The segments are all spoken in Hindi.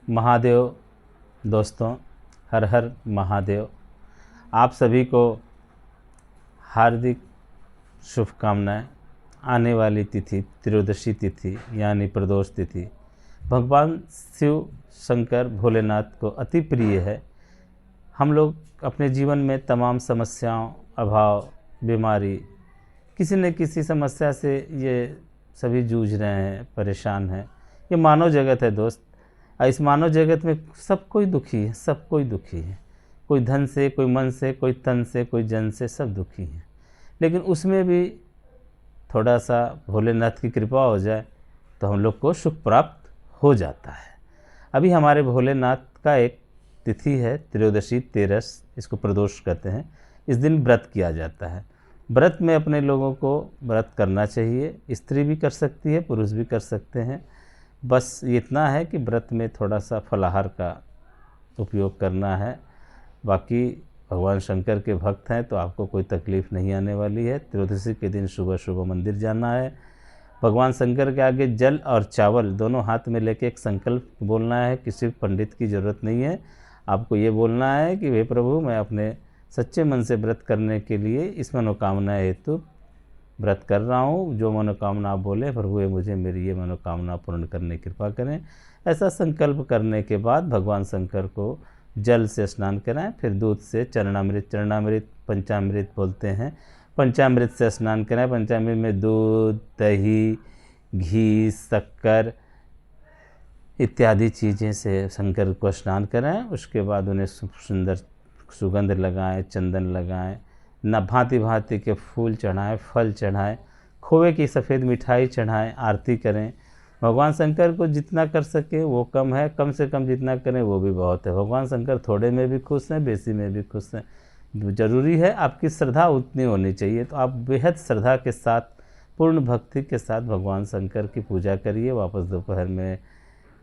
महादेव दोस्तों, हर हर महादेव। आप सभी को हार्दिक शुभकामनाएं। आने वाली तिथि त्रयोदशी तिथि यानी प्रदोष तिथि भगवान शिव शंकर भोलेनाथ को अति प्रिय है। हम लोग अपने जीवन में तमाम समस्याओं, अभाव, बीमारी, किसी न किसी समस्या से ये सभी जूझ रहे हैं, परेशान हैं। ये मानव जगत है दोस्त। इस मानव जगत में सब कोई दुखी है, सब कोई दुखी है। कोई धन से, कोई मन से, कोई तन से, कोई जन से, सब दुखी हैं। लेकिन उसमें भी थोड़ा सा भोलेनाथ की कृपा हो जाए तो हम लोग को सुख प्राप्त हो जाता है। अभी हमारे भोलेनाथ का एक तिथि है त्रयोदशी, तेरस, इसको प्रदोष कहते हैं। इस दिन व्रत किया जाता है। व्रत में अपने लोगों को व्रत करना चाहिए। स्त्री भी कर सकती है, पुरुष भी कर सकते हैं। बस इतना है कि व्रत में थोड़ा सा फलाहार का उपयोग करना है। बाकी भगवान शंकर के भक्त हैं तो आपको कोई तकलीफ़ नहीं आने वाली है। त्रयोदशी के दिन सुबह सुबह मंदिर जाना है। भगवान शंकर के आगे जल और चावल दोनों हाथ में लेके एक संकल्प बोलना है। किसी पंडित की ज़रूरत नहीं है। आपको ये बोलना है कि हे प्रभु, मैं अपने सच्चे मन से व्रत करने के लिए इस मनोकामना हेतु व्रत कर रहा हूँ। जो मनोकामना आप बोले प्रभु, ये मुझे मेरी ये मनोकामना पूर्ण करने की कृपा करें। ऐसा संकल्प करने के बाद भगवान शंकर को जल से स्नान कराएं, फिर दूध से चरणामृत, चरणामृत पंचामृत बोलते हैं, पंचामृत से स्नान कराएं। पंचामृत में दूध, दही, घी, शक्कर इत्यादि चीज़ें से शंकर को स्नान कराएं। उसके बाद उन्हें सुंदर सुगंध लगाएं, चंदन लगाएं, न भांति भांति के फूल चढ़ाएं, फल चढ़ाएं, खोए की सफ़ेद मिठाई चढ़ाएं, आरती करें। भगवान शंकर को जितना कर सके वो कम है, कम से कम जितना करें वो भी बहुत है। भगवान शंकर थोड़े में भी खुश हैं, बेसी में भी खुश हैं। ज़रूरी है आपकी श्रद्धा उतनी होनी चाहिए। तो आप बेहद श्रद्धा के साथ, पूर्ण भक्ति के साथ भगवान शंकर की पूजा करिए। वापस दोपहर में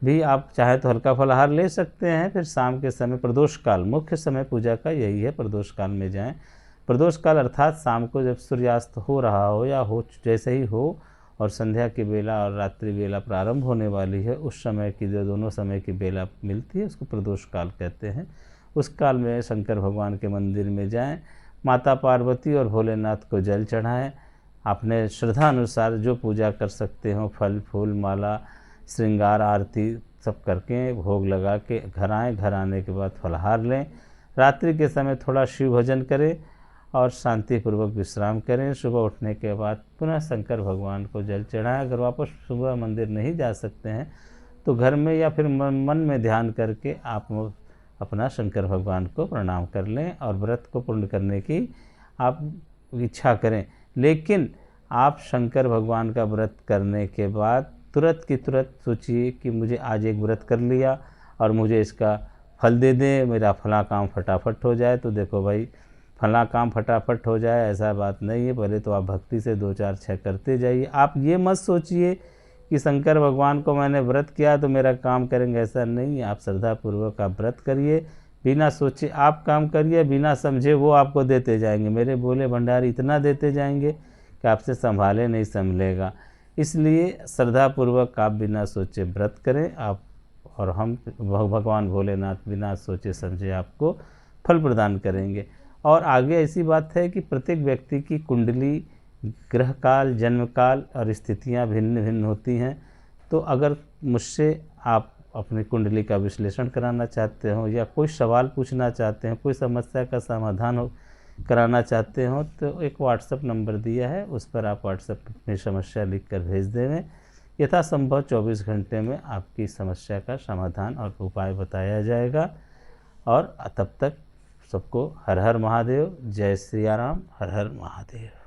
भी आप चाहे तो हल्का फलाहार ले सकते हैं। फिर शाम के समय प्रदोष काल, मुख्य समय पूजा का यही है, प्रदोष काल में जाएं। प्रदोष काल अर्थात शाम को जब सूर्यास्त हो रहा हो या हो जैसे ही हो और संध्या की बेला और रात्रि बेला प्रारंभ होने वाली है, उस समय की जो दोनों समय की बेला मिलती है उसको प्रदोष काल कहते हैं। उस काल में शंकर भगवान के मंदिर में जाएं, माता पार्वती और भोलेनाथ को जल चढ़ाएं। अपने श्रद्धा अनुसार जो पूजा कर सकते हो, फल फूल माला श्रृंगार आरती सब करके भोग लगा के घर आएँ। घर आने के बाद फलाहार लें। रात्रि के समय थोड़ा शिव भजन करें और शांतिपूर्वक विश्राम करें। सुबह उठने के बाद पुनः शंकर भगवान को जल चढ़ाएं। अगर वापस सुबह मंदिर नहीं जा सकते हैं तो घर में या फिर मन में ध्यान करके आप अपना शंकर भगवान को प्रणाम कर लें और व्रत को पूर्ण करने की आप इच्छा करें। लेकिन आप शंकर भगवान का व्रत करने के बाद तुरंत की तुरंत सोचिए कि मुझे आज एक व्रत कर लिया और मुझे इसका फल दे दें, मेरा फला काम फटाफट हो जाए। तो देखो भाई, फला काम फटाफट हो जाए ऐसा बात नहीं है। पहले तो आप भक्ति से 2 4 6 करते जाइए। आप ये मत सोचिए कि शंकर भगवान को मैंने व्रत किया तो मेरा काम करेंगे, ऐसा नहीं है। आप श्रद्धापूर्वक आप व्रत करिए, बिना सोचे आप काम करिए, बिना समझे वो आपको देते जाएंगे। मेरे भोले भंडारी इतना देते जाएंगे कि आपसे संभाले नहीं संभलेगा। इसलिए श्रद्धापूर्वक आप बिना सोचे व्रत करें। आप और हम भगवान भोलेनाथ बिना सोचे समझे आपको फल प्रदान करेंगे। और आगे ऐसी बात है कि प्रत्येक व्यक्ति की कुंडली, ग्रह काल, जन्म काल और स्थितियां भिन्न भिन्न होती हैं। तो अगर मुझसे आप अपनी कुंडली का विश्लेषण कराना चाहते हो या कोई सवाल पूछना चाहते हैं, कोई समस्या का समाधान कराना चाहते हो, तो एक व्हाट्सएप नंबर दिया है, उस पर आप व्हाट्सएप में समस्या लिखकर भेज देवें। यथासंभव 24 घंटे में आपकी समस्या का समाधान और उपाय बताया जाएगा। और तब तक सबको हर हर महादेव, जय श्री राम, हर हर महादेव।